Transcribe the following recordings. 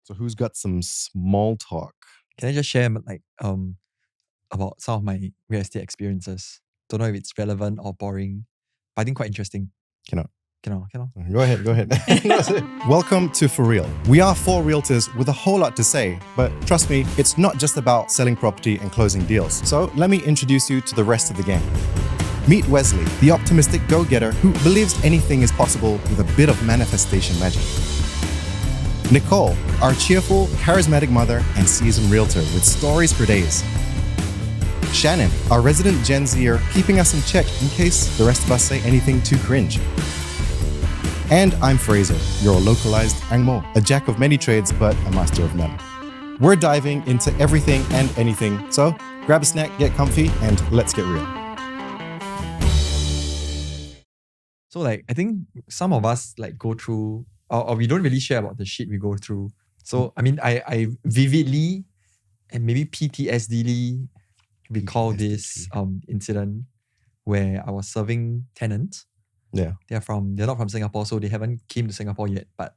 So who's got some small talk? Can I just share about some of my real estate experiences? Don't know if it's relevant or boring, but I think quite interesting. Cannot. Cannot. Go ahead. Welcome to For Real. We are four realtors with a whole lot to say, but trust me, it's not just about selling property and closing deals. So let me introduce you to the rest of the gang. Meet Wesley, the optimistic go-getter who believes anything is possible with a bit of manifestation magic. Nicole, our cheerful, charismatic mother and seasoned realtor with stories for days. Shannon, our resident Gen Zer, keeping us in check in case the rest of us say anything too cringe. And I'm Fraser, your localized Angmo, a jack of many trades but a master of none. We're diving into everything and anything, so grab a snack, get comfy, and let's get real. So I think some of us go through, or we don't really share about the shit we go through. So I vividly and maybe PTSD recall this incident where I was serving tenants. Yeah. They're not from Singapore, so they haven't came to Singapore yet, but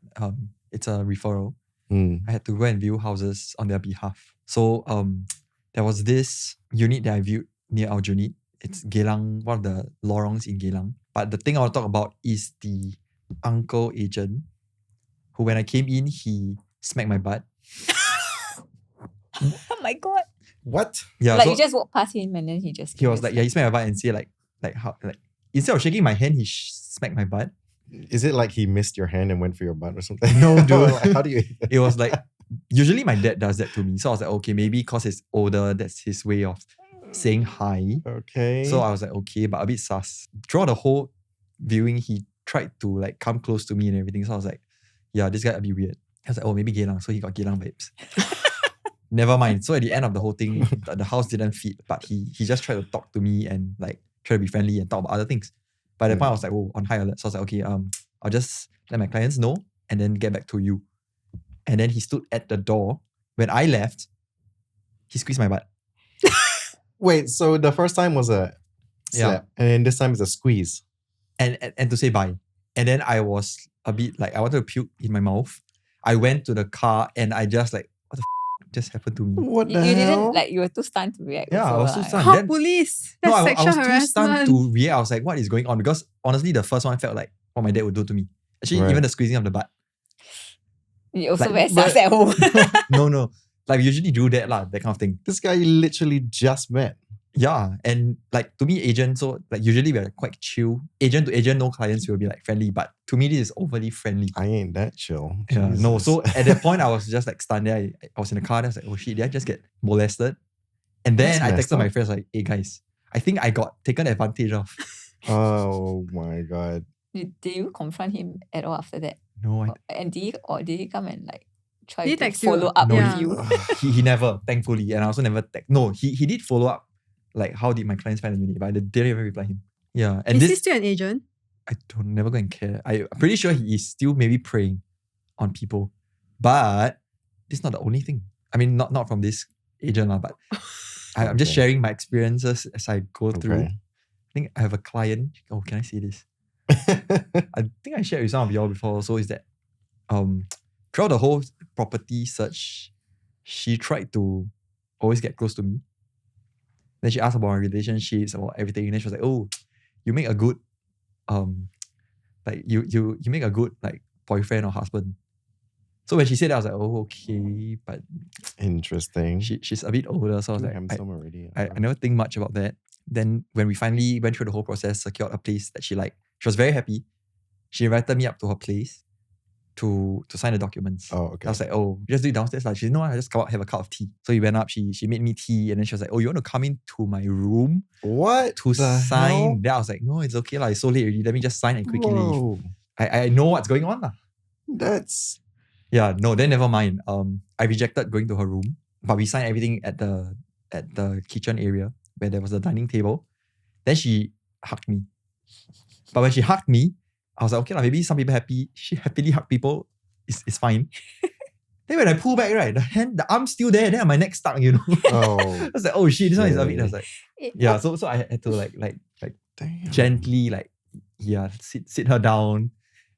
it's a referral. I had to go and view houses on their behalf. So there was this unit that I viewed near Aljunied. It's Geylang, one of the lorongs in Geylang. But the thing I want to talk about is the uncle agent who, when I came in, he smacked my butt. Oh my god. What? Yeah, you just walk past him and then he just... He was he smacked my butt and said how instead of shaking my hand, he smacked my butt. Is it like he missed your hand and went for your butt or something? No, dude. How do you... It was usually my dad does that to me. So I was like, okay, maybe because he's older, that's his way of saying hi. Okay. So I was like, okay, but a bit sus. Throughout the whole viewing, he tried to come close to me and everything. So I was like, yeah, this guy a bit weird. I was like, oh, maybe Geylang. So he got Geylang vibes. Never mind. So at the end of the whole thing, the house didn't fit, but he just tried to talk to me and try to be friendly and talk about other things. By that point, I was like, oh, on high alert. So I was like, okay, I'll just let my clients know and then get back to you. And then he stood at the door. When I left, he squeezed my butt. Wait, so the first time was a slap, and then this time is a squeeze. And to say bye. And then I was a bit I wanted to puke in my mouth. I went to the car and I just what the just happened to me? What the You hell? didn't, you were too stunned to react. Yeah, I was too stunned. Call police. That's I sexual was harassment. too stunned to react. I was like, what is going on? Because honestly, the first one felt like what my dad would do to me. Actually, Right. even the squeezing of the butt. You also Like, very sus at home. No. We usually do that, that kind of thing. This guy you literally just met. Yeah. And to me, agent, so usually we're quite chill. Agent to agent, no clients will be friendly. But to me, this is overly friendly. I ain't that chill. Yeah, no. Jesus. So at that point, I was just stunned there. I was in the car and I was like, oh shit, did I just get molested? And then That's I messed texted my up. friends hey guys, I think I got taken advantage of. Oh my god. Did you confront him at all after that? No, And did he come and try Did he to text you? follow up No, with Yeah. you? he never, thankfully. And I also never text. No, he did follow up. How did my clients find the unit? But I didn't even reply him. Yeah. And Is he this, still an agent? I don't never go and care. I'm pretty sure he is still maybe preying on people. But this is not the only thing. I mean, not from this agent, but I'm just Okay. sharing my experiences as I go through. Okay. I think I have a client. Oh, can I say this? I think I shared with some of y'all before also is that throughout the whole property search, she tried to always get close to me. Then she asked about my relationships, about everything. And then she was like, oh, you make a good you make a good boyfriend or husband. So when she said that, I was like, oh, okay. But Interesting. she's a bit older, so I was like, I'm some already. I never think much about that. Then when we finally went through the whole process, secured a place that she liked, she was very happy. She invited me up to her place to sign the documents. Oh, okay. I was like, oh, just do it downstairs. She said, no, I just come up, have a cup of tea. So we went up, she made me tea, and then she was like, oh, you want to come into my room What to the sign? hell? Then I was like, no, it's okay. It's so late already. Let me just sign and quickly leave. Whoa. I know what's going on. That's... Yeah, no, then never mind. I rejected going to her room, but we signed everything at the kitchen area where there was a dining table. Then she hugged me. But when she hugged me, I was like, okay, maybe some people she happily hug people. It's fine. Then when I pull back, right, the arm's still there. Then my neck stuck, Oh. I was like, oh shit, this one is a bit. I was like, yeah. So I had to Damn. gently sit her down.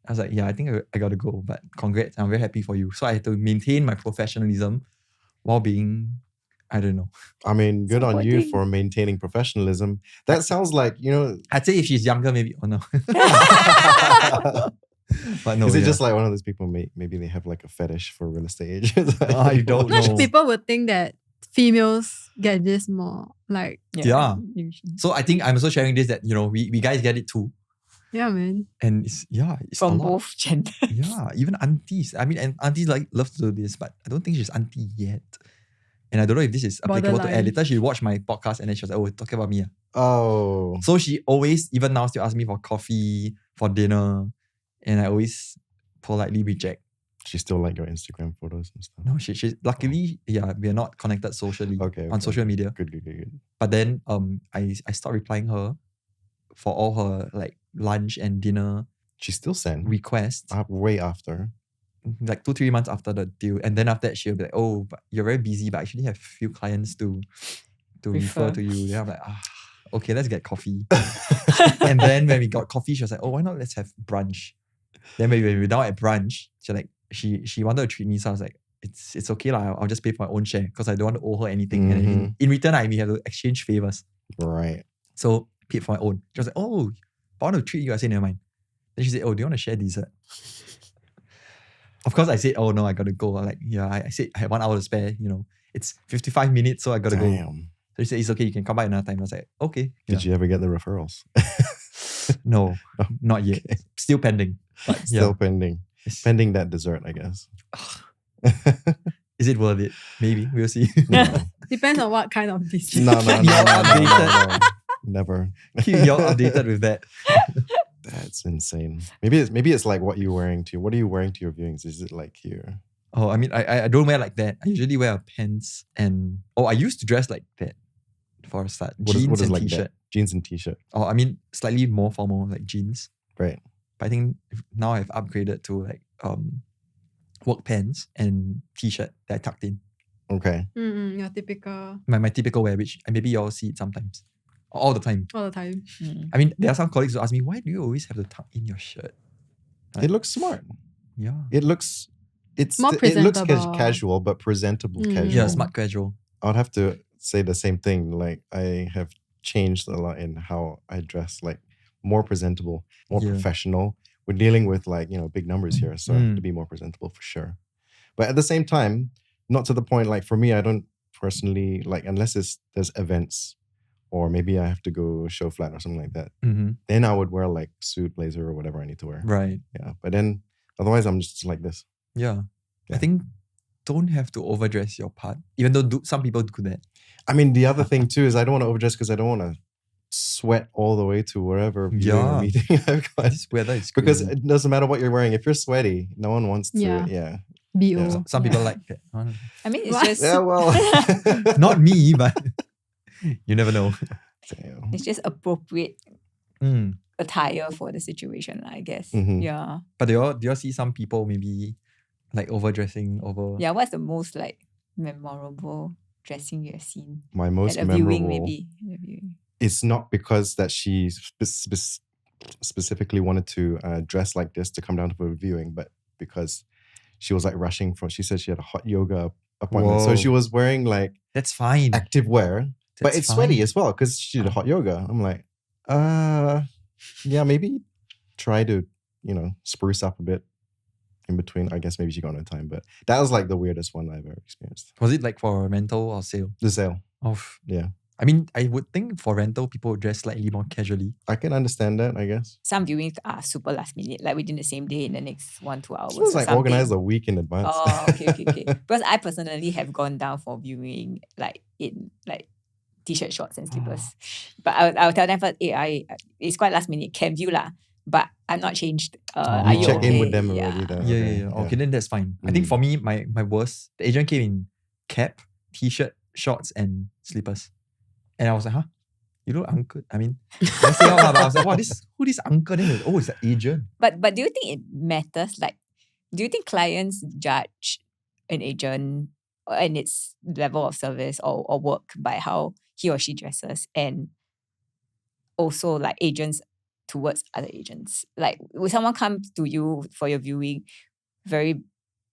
I was like, yeah, I think I gotta go, but congrats, I'm very happy for you. So I had to maintain my professionalism while being, I don't know. I mean, good on you Supporting. for maintaining professionalism. That sounds like, I'd say if she's younger, maybe, oh no. But no, is it yeah. just like one of those people, maybe they have like a fetish for real estate agents? I don't Not know. people would think that females get this more. Like, Yeah. Usually. So I think I'm also sharing this that, we guys get it too. yeah, man. And it's From a lot. both genders. Yeah, even aunties. I mean, and aunties love to do this, but I don't think she's auntie yet. And I don't know if this is applicable to Borderline. Later she watched my podcast and then she was like, oh, talking about me. Oh. So she always, even now, still asks me for coffee, for dinner. And I always politely reject. She still like your Instagram photos and stuff. No, she luckily, we are not connected socially on social media. Good. But then I stopped replying her for all her like lunch and dinner She still sent requests. way after. Like 2-3 months after the deal. And then after that she'll be like, oh, but you're very busy, but I actually have a few clients to refer Refer. to you. Then I'm like, okay, let's get coffee. And then when we got coffee, she was like, oh, why not let's have brunch? Then when we were down at brunch, she wanted to treat me. So I was like, it's okay lah. I'll just pay for my own share because I don't want to owe her anything. And then in return, we have to exchange favors. Right. So paid for my own. She was like, oh, but I want to treat you. I said, never mind. Then she said, oh, do you want to share dessert? Of course, I said, oh no, I gotta go. Like, yeah, I said I had 1 hour to spare. It's 55 minutes, so I gotta go. Damn. So she said, it's okay, you can come by another time. I was like, okay. Did you ever get the referrals? No, not yet. Okay. Still pending. But Still pending. It's- Pending that dessert, I guess. Is it worth it? Maybe. We'll see. No. Depends on what kind of business. No. updated. Never. Keep you all updated with that. That's insane. Maybe it's like what are you wearing to your viewings? Is it like here? Oh, I mean, I don't wear like that. I usually wear pants and I used to dress like that for a start. What is Jeans and like t-shirt. that? Jeans and t-shirt. Oh, I mean, slightly more formal, like jeans. Right. But I think now I've upgraded to like work pants and t-shirt that I tucked in. Okay. Your typical My typical wear, which maybe you all see it sometimes. All the time. all the time. I mean, there are some colleagues who ask me, why do you always have to tuck in your shirt? It looks smart. Yeah. It looks More it looks presentable. casual but presentable casual. Yeah, smart casual. I would have to say the same thing. Like I have changed a lot in how I dress, like more presentable, more Yeah. professional. We're dealing with like, big numbers here, so I have to be more presentable for sure. But at the same time, not to the point, like for me, I don't personally like, unless there's events or maybe I have to go show flat or something like that, Mm-hmm. then I would wear like suit, blazer or whatever I need to wear. Right. Yeah. But then otherwise I'm just like this. Yeah. I Yeah. think don't have to overdress your part, even though some people do that. I mean, the other thing too is I don't want to overdress because I don't want to sweat all the way to wherever viewing or Yeah. meeting I've got. This weather is Because crazy. it doesn't matter what you're wearing. If you're sweaty, no one wants to. Yeah. Yeah. BO. Yeah. Some people like that. I don't know. I mean, it's What? just Yeah, well. Not me, but you never know. Damn. it's just appropriate Mm. attire for the situation, I guess. Mhm. Yeah. But do y'all see some people maybe like overdressing over? Yeah. What's the most like memorable dressing you have seen My most at a viewing? memorable. Maybe at a viewing. It's not because that she specifically wanted to dress like this to come down for a viewing, but because she was like rushing from. She said she had a hot yoga appointment, so Whoa. she was wearing like That's fine. active wear, but That's it's sweaty fine. as well because she did a hot yoga. I'm like, yeah, maybe try to spruce up a bit in between. I guess maybe she got no time, but that was like the weirdest one I've ever experienced. Was it like for rental or sale? The sale, Oh, yeah, I mean, I would think for rental, people dress slightly more casually. I can understand that. I guess Some viewings are super last minute, like within the same day in the next 1-2 hours. it was or like something. organized a week in advance. Oh, okay. Because I personally have gone down for viewing like in like t-shirt, shorts and slippers. But I'll tell them first, hey, it's quite last minute, can view lah. But I'm not changed. Are You you check okay? in with them Yeah. already. Then, Yeah. Okay, then that's fine. I think Mm. for me, my worst, the agent came in cap, t-shirt, shorts, and slippers. And I was like, huh? You look uncle. I mean, I say out loud, but I was like, wow, who this uncle? Then he was, oh, it's the agent. But do you think it matters? Like, do you think clients judge an agent and its level of service or work by how he or she dresses, and also like agents towards other agents? Like, will someone come to you for your viewing very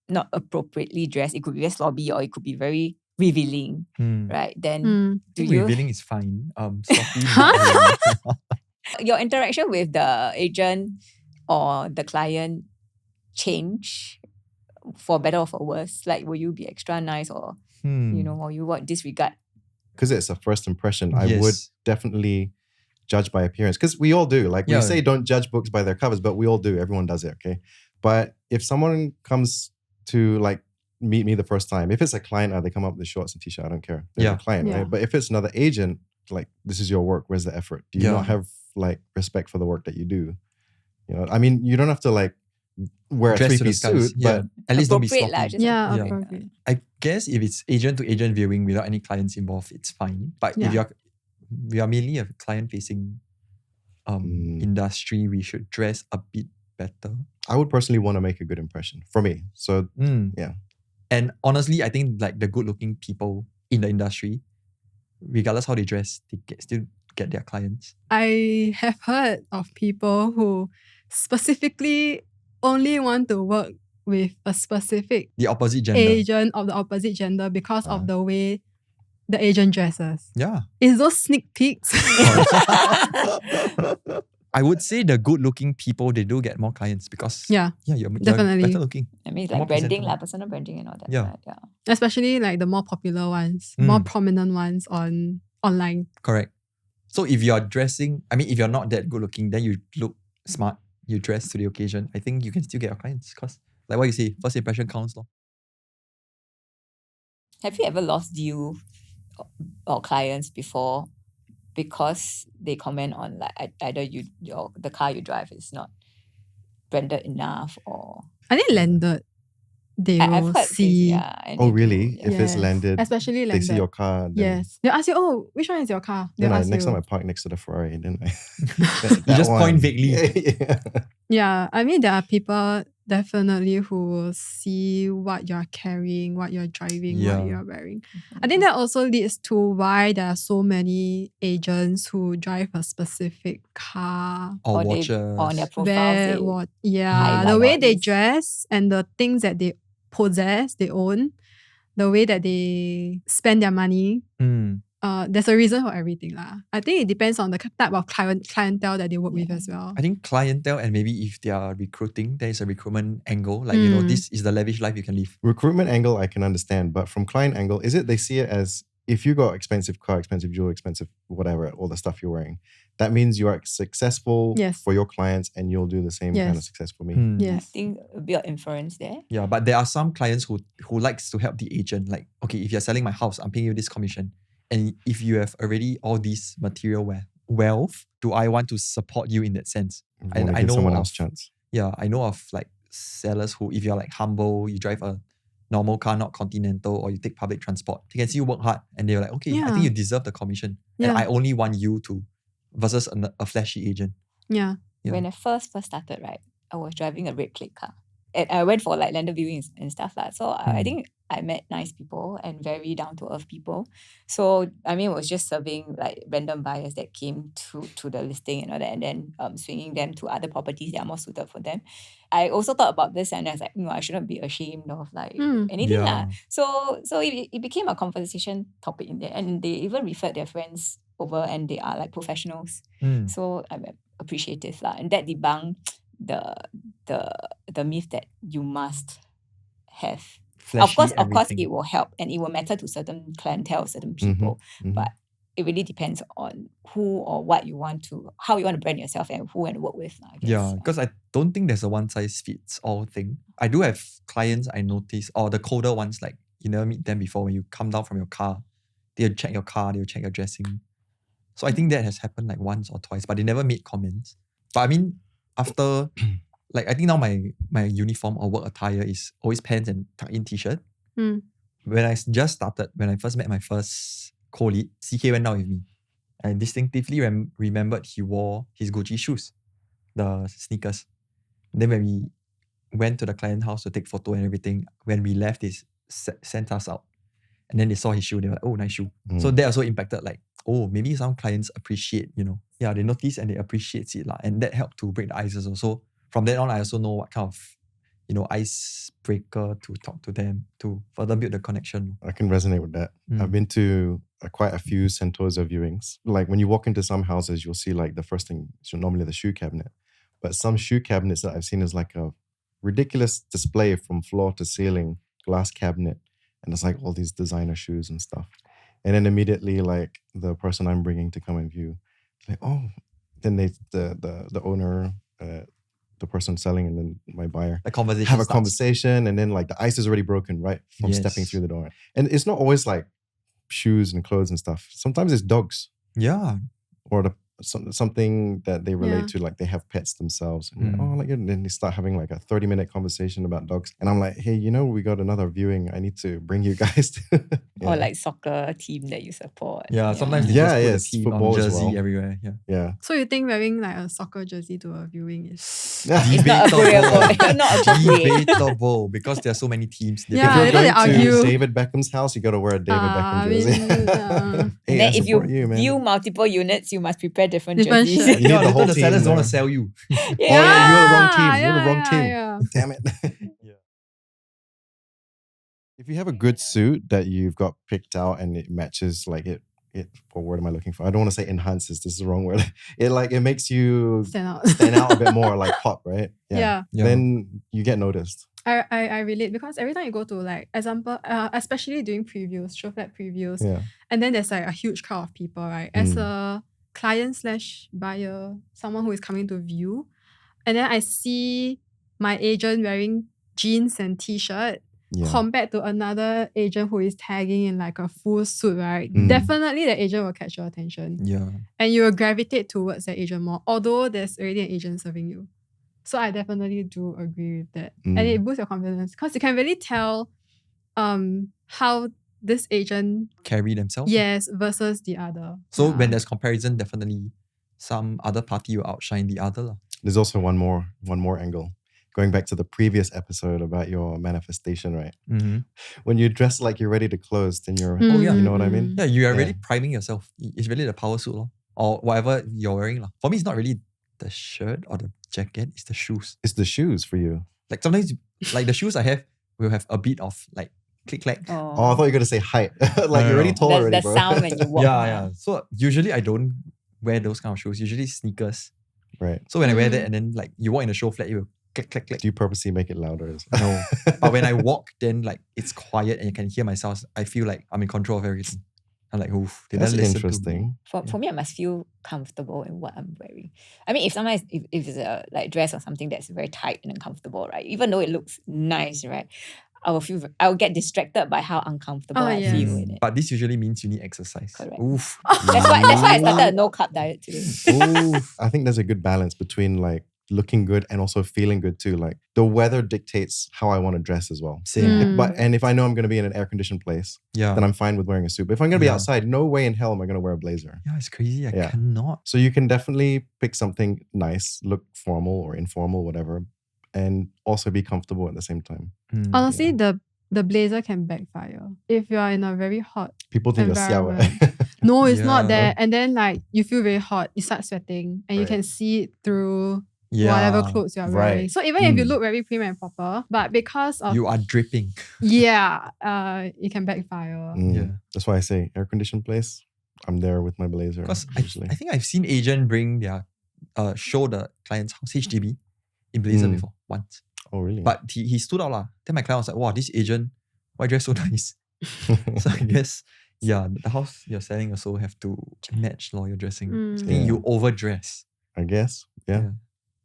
not appropriately dressed? It could be very slobby or it could be very revealing, right? Then Mm. do I think you revealing is fine. Sloppy, not really. your interaction with the agent or the client change for better or for worse? Like, will you be extra nice or or you what disregard? Because it's a first impression, I would Yes. definitely judge by appearance. Because we all do. Like we Yeah. say, don't judge books by their covers, but we all do. Everyone does it, okay? But if someone comes to like meet me the first time, if it's a client, they come up with shorts and t-shirt, I don't care. They're Yeah. a client, Yeah. right? But if it's another agent, like this is your work, where's the effort? Do you Yeah. not have like respect for the work that you do? You know, I mean, you don't have to like wear a Dress to the three-piece skies. suit, Yeah. but At least don't be Appropriate lah, sloppy. just Yeah, Yeah. appropriate. I guess if it's agent to agent viewing without any clients involved, it's fine. But if we are mainly a client facing industry, we should dress a bit better. I would personally want to make a good impression for me. So yeah. And honestly, I think like the good looking people in the industry, regardless how they dress, they still get their clients. I have heard of people who specifically only want to work with a specific The opposite gender. agent of the opposite gender because of the way the agent dresses. Yeah. It's those sneak peeks. I would say the good looking people, they do get more clients because you're definitely. better looking. I mean, it's More like branding, presentable. personal branding and all that. Yeah. Right? Yeah. Especially like the more popular ones, more prominent ones on online. Correct. So if you're dressing, I mean, if you're not that good looking, then you look smart, you dress to the occasion, I think you can still get your clients because like what you say, first impression counts. Have you ever lost deal or clients before because they comment on like either the car you drive is not branded enough or I think landed, they I've will heard see. and Oh, they do, really? yeah. If it's landed, especially they landed. see your car. Then, Yes. They'll ask you, oh, which one is your car? They'll Then ask next you. time I park next to the Ferrari, then I You just point vaguely. Yeah. Yeah, I mean, there are people definitely who will see what you're carrying, what you're driving, Yeah. what you're wearing. I think that also leads to why there are so many agents who drive a specific car. Or Or they- watches. on their profiles. the The way all they this. dress and the things that they possess, they own, the way that they spend their money. There's a reason for everything lah. I think it depends on the type of clientele that they work with as well. I think clientele and maybe if they are recruiting, there is a recruitment angle. Like, this is the lavish life you can live. Recruitment angle, I can understand. But from client angle, is it they see it as if you got expensive car, expensive jewelry, expensive whatever, all the stuff you're wearing, that means you are successful Yes. for your clients and you'll do the same kind of Yes. success for me. I Yes. think a bit of inference there. Yeah, but there are some clients who likes to help the agent. Like, okay, if you're selling my house, I'm paying you this commission. And if you have already all these material wealth, do I want to support you in that sense? I I give know someone of- else chance. Yeah, I know of like sellers who, if you're like humble, you drive a normal car, not Continental, or you take public transport, they can see you work hard and they're like, okay, I Yeah. think you deserve the commission. Yeah. And I only want you to, versus a flashy agent. Yeah. Yeah. When I first started, right, I was driving a red plate car. And I went for like landed viewings and stuff like. So I think I met nice people and very down to earth people. So I mean, it was just serving like random buyers that came to the listing and all that, and then swinging them to other properties that are more suited for them. I also thought about this and I was like, I shouldn't be ashamed of like anything lah. So it became a conversation topic in there, and they even referred their friends over, and they are like professionals. So I'm appreciative lah, and that debunked the myth that you must have. Of course, everything. it will help and it will matter to certain clientele, certain people. Mhm. But it really depends on who or what you want to, how you want to brand yourself and who and work with. I guess. Yeah, because I don't think there's a one size fits all thing. I do have clients I notice, or the colder ones, like you never meet them before. When you come down from your car, they'll check your car, they'll check your dressing. So I think that has happened like once or twice, but they never made comments. But I mean, after like I think now my uniform or work attire is always pants and tuck-in t-shirt. When I just started, when I first met my first co-lead, CK went down with me. I distinctively remembered he wore his Gucci shoes, the sneakers. Then when we went to the client house to take photo and everything, when we left, they sent us out. And then they saw his shoe, they were like, oh, nice shoe. So that also impacted like, oh, maybe some clients appreciate, they notice and they appreciate it. And that helped to break the ice also. So from then on, I also know what kind of, icebreaker to talk to them to further build the connection. I can resonate with that. I've been to quite a few Sentosa viewings. Like when you walk into some houses, you'll see like the first thing is normally the shoe cabinet. But some shoe cabinets that I've seen is like a ridiculous display from floor to ceiling, glass cabinet. And it's like all these designer shoes and stuff. And then immediately like the person I'm bringing to come and view, like, oh, then the owner, the person selling and then my buyer The conversation have a starts. conversation, and then like the ice is already broken right from stepping Yes. through the door. And it's not always like shoes and clothes and stuff. Sometimes it's dogs Yeah. or something that they relate Yeah. to, like they have pets themselves. And and then they start having like a 30-minute conversation about dogs. And I'm like, hey, we got another viewing. I need to bring you guys to Or like soccer team that you support. Yeah, sometimes they Yeah, just put yes, the team on football as jersey well. everywhere. Yeah. yeah. So you think wearing like a soccer jersey to a viewing is It's not appropriate. Not appropriate. Debatable because there are so many teams. Yeah, If you're later they going to argue. David Beckham's house, you got to wear a David Beckham I jersey. mean, Hey, And then I if you, support you, man. view multiple units, you must prepare different Different jerseys. shirts. You need the later whole the team sellers don't want there. to sell you. Oh yeah, you're the wrong team. You're the wrong team. Yeah. Damn it. If you have a good suit that you've got picked out and it matches like it what word am I looking for? I don't want to say enhances, this is the wrong word. It makes you Stand out. stand out a bit more, like pop, right? Yeah. Yeah. Then you get noticed. I relate because every time you go to like example, especially doing previews, show flat previews, Yeah. and then there's like a huge crowd of people, right? As a client/buyer, someone who is coming to view, and then I see my agent wearing jeans and t-shirt Yeah. compared to another agent who is tagging in like a full suit, right? Mm. Definitely the agent will catch your attention. Yeah. And you will gravitate towards that agent more, although there's already an agent serving you. So I definitely do agree with that. And it boosts your confidence because you can really tell how this agent, Carry themselves. yes, versus the other. So Yeah. when there's comparison, definitely some other party will outshine the other. lah. There's also one more angle. Going back to the previous episode about your manifestation, right? When you dress like you're ready to close, then you're, Oh, yeah. you know what I mean? Yeah, you are Yeah. really priming yourself. It's really the power suit lor, or whatever you're wearing. Lor. For me, it's not really the shirt or the jacket, it's the shoes. It's the shoes for you. Like sometimes, like the shoes I have will have a bit of like click-clack. Oh, I thought you were going to say height. Like No, you're already no. tall already, The bro. sound when you walk. Yeah. So usually I don't wear those kind of shoes. Usually sneakers. Right. So when I wear that and then like you walk in the show flat, you will click, click, click. Do you purposely make it louder? No. But when I walk, then like it's quiet and you can hear myself. I feel like I'm in control of everything. I'm like, oof, they That's don't listen to me. interesting. For me, I must feel comfortable in what I'm wearing. I mean, if sometimes if it's a like dress or something that's very tight and uncomfortable, right? Even though it looks nice, right? I will get distracted by how uncomfortable I yes. feel in it. But this usually means you need exercise. Correct. Oof. That's why I started a no carb diet today. Oof. I think there's a good balance between like looking good and also feeling good too. Like the weather dictates how I want to dress as well. Same. And if I know I'm going to be in an air conditioned place, Yeah. then I'm fine with wearing a suit. But if I'm going to be Yeah. outside, no way in hell am I going to wear a blazer. Yeah, it's crazy. I Yeah. cannot. So you can definitely pick something nice, look formal or informal, whatever, and also be comfortable at the same time. Honestly, the blazer can backfire if you are in a very hot. People think you're siao. Environment. No, it's not Yeah. that. And then like you feel very hot, you start sweating, and you Right. can see it through Yeah. whatever clothes you're wearing. Right. So even if you look very prim and proper, but because of You are dripping. it can backfire. Yeah. That's why I say air conditioned place. I'm there with my blazer. Because usually. I think I've seen agent bring their show the client's house HDB in blazer before once. Oh really? But he stood out lah. Then my client was like, wow, this agent, why dress so nice? So I guess the house you're selling also have to match your dressing. I think you overdress. I guess. Yeah. Yeah.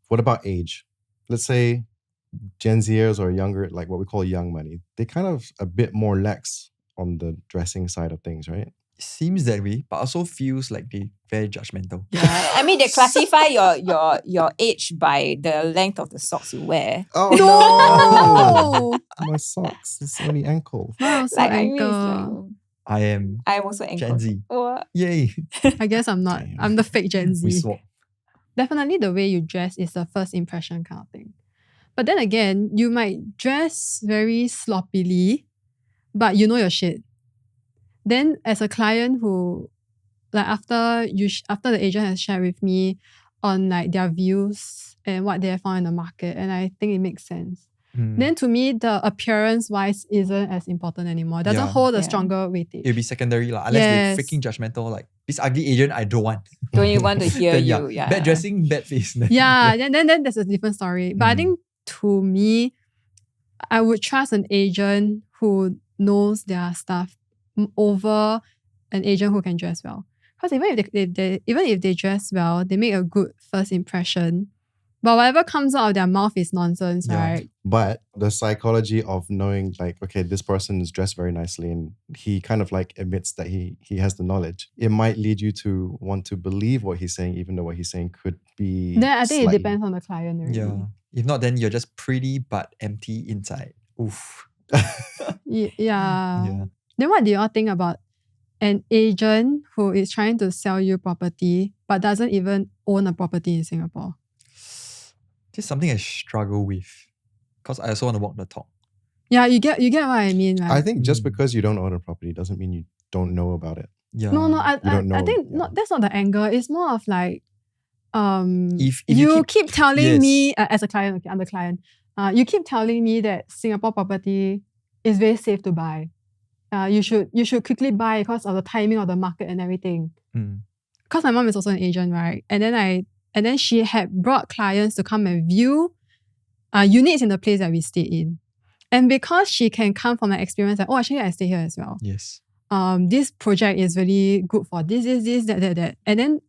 What about age? Let's say Gen Zers or younger, like what we call young money. They kind of a bit more lax on the dressing side of things, right? Seems that way, but also feels like they very judgmental. Yeah. I mean, they classify your age by the length of the socks you wear. Oh No! My socks. It's only ankle. Wow, so Like, I mean, it's ankle. I am I'm also ankle. Gen Z. Oh, Yay. I guess I'm not. Damn. I'm the fake Gen Z. We swap. Definitely the way you dress is the first impression kind of thing. But then again, you might dress very sloppily, but you know your shit. Then as a client who like after the agent has shared with me on like their views and what they have found in the market, and I think it makes sense. Then to me, the appearance wise isn't as important anymore. It doesn't hold a stronger weightage. It'll be secondary lah. Unless they're freaking judgmental, like this ugly agent I don't want. Don't you want to hear Then, you? Yeah. Bad dressing, bad face. Yeah, then that's a different story. But I think to me, I would trust an agent who knows their stuff over an agent who can dress well. Because even if they dress well, they make a good first impression. But whatever comes out of their mouth is nonsense, right? But the psychology of knowing like, okay, this person is dressed very nicely and he kind of like admits that he has the knowledge. It might lead you to want to believe what he's saying, even though what he's saying could be Then I think slightly... it depends on the client already. Yeah. If not, then you're just pretty but empty inside. Oof. Yeah. Then what do you all think about an agent who is trying to sell you property but doesn't even own a property in Singapore? This is something I struggle with because I also want to walk the talk. Yeah, you get what I mean, right? I think just because you don't own a property doesn't mean you don't know about it. Yeah. No, I think that's not the angle. It's more of like, if you keep telling me as a client, okay, I'm the client. You keep telling me that Singapore property is very safe to buy. You should quickly buy because of the timing of the market and everything. Because my mom is also an agent, right? And then she had brought clients to come and view units in the place that we stayed in. And because she can come from an experience like, oh, actually I stay here as well. Yes. This project is really good for this, that. And then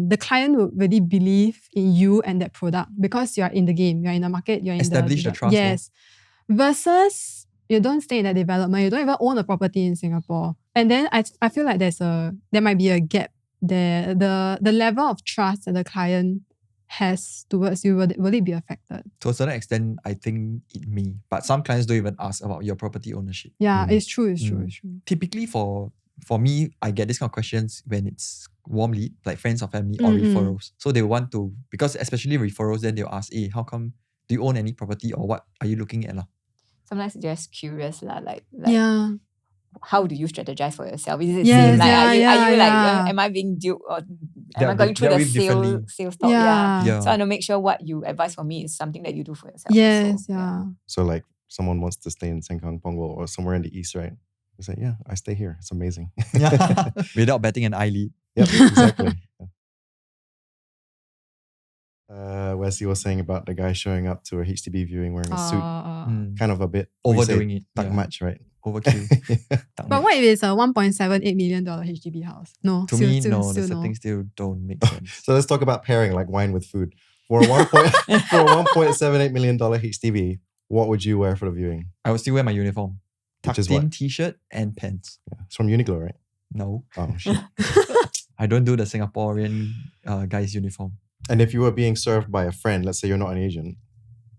the client would really believe in you and that product because you are in the game, you're in the market, you're in Establish the trust. Yes. Versus you don't stay in that development, you don't even own a property in Singapore. And then I feel like there might be a gap there. The level of trust that the client has towards you, will it be affected? To a certain extent, I think it may. But some clients don't even ask about your property ownership. Yeah, it's true. Typically for me, I get this kind of questions when it's warm lead, like friends or family or referrals. So they want to, because especially referrals, then they'll ask, hey, how come, do you own any property or what are you looking at? Sometimes just curious like yeah. How do you strategize for yourself? Is it Yes, are you like, yeah. am I being duped or am I going through the sales talk? Yeah. So I want to make sure what you advise for me is something that you do for yourself. Yes, So like someone wants to stay in Sengkang, Punggol or somewhere in the east, right? You say, yeah, I stay here. It's amazing. Without batting an eyelid. Yep, exactly. Wesley was saying about the guy showing up to a HDB viewing wearing a suit. Kind of a bit overdoing it. Tak much, right? Overkill. But what if it's a $1.78 million HDB house? No. To me, no. The settings still don't make sense. So let's talk about pairing like wine with food. For a $1.78 million HDB, what would you wear for the viewing? I would still wear my uniform. Which is Tucked in what? t-shirt and pants. Yeah. It's from Uniqlo, right? No. Oh, shit. I don't do the Singaporean guy's uniform. And if you were being served by a friend, let's say you're not an agent,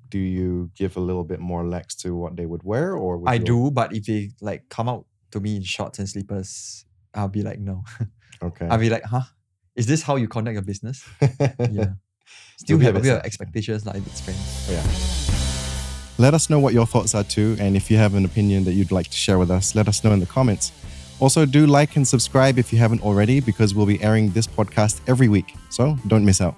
do you give a little bit more lax to what they would wear? Or would I you... do, but if they like come out to me in shorts and slippers, I'll be like, no. Okay. I'll be like, huh? Is this how you conduct your business? Yeah. Still have a bit of expectations like it's friends. Yeah. Let us know what your thoughts are too. And if you have an opinion that you'd like to share with us, let us know in the comments. Also, do like and subscribe if you haven't already, because we'll be airing this podcast every week. So don't miss out.